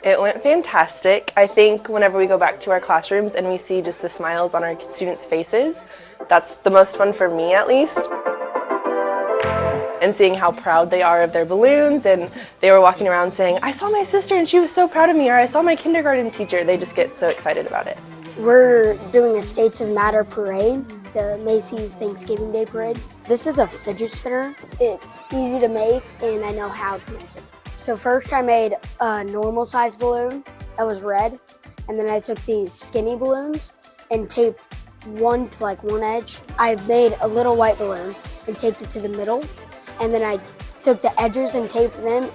It went fantastic. I think whenever we go back to our classrooms and we see just the smiles on our students' faces, that's the most fun for me at least. And seeing how proud they are of their balloons, and they were walking around saying, "I saw my sister and she was so proud of me," or "I saw my kindergarten teacher." They just get so excited about it. We're doing a States of Matter parade, the Macy's Thanksgiving Day parade. This is a fidget spinner. It's easy to make and I know how to make it. So first I made a normal size balloon that was red, and then I took these skinny balloons and taped one to like one edge. I made a little white balloon and taped it to the middle, and then I took the edges and taped them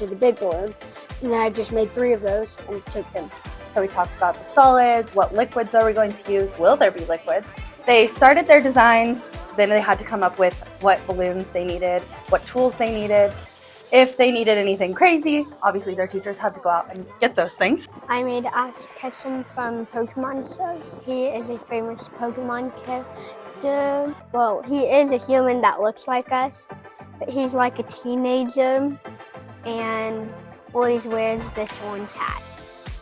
to the big balloon, and then I just made 3 of those and taped them. So we talked about the solids, what liquids are we going to use, will there be liquids? They started their designs, then they had to come up with what balloons they needed, what tools they needed. If they needed anything crazy, obviously their teachers had to go out and get those things. I made Ash Ketchum from Pokemon Stars. He is a famous Pokemon character. Well, he is a human that looks like us, but he's like a teenager and always wears this orange hat.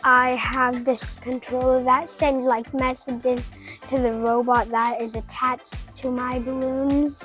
I have this controller that sends like messages to the robot that is attached to my balloons,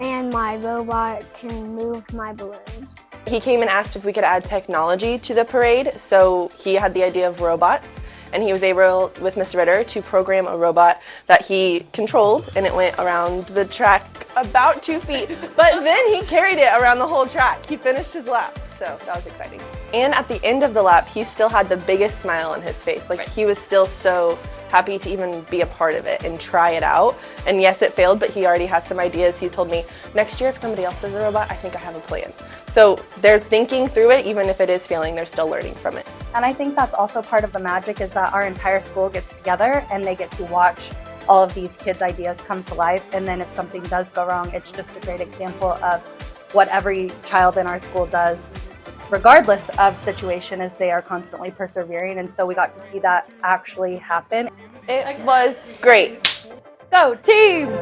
and my robot can move my balloons. He came and asked if we could add technology to the parade, so he had the idea of robots, and he was able, with Miss Ritter, to program a robot that he controlled, and it went around the track about 2 feet, but then he carried it around the whole track. He finished his lap, so that was exciting. And at the end of the lap, he still had the biggest smile on his face. Like, he was still so happy to even be a part of it and try it out. And yes, it failed, but he already has some ideas. He told me, next year if somebody else does a robot, I think I have a plan. So they're thinking through it, even if it is failing, they're still learning from it. And I think that's also part of the magic, is that our entire school gets together and they get to watch all of these kids' ideas come to life. And then if something does go wrong, it's just a great example of what every child in our school does, regardless of situation, is they are constantly persevering. And so we got to see that actually happen. It was great. Go team!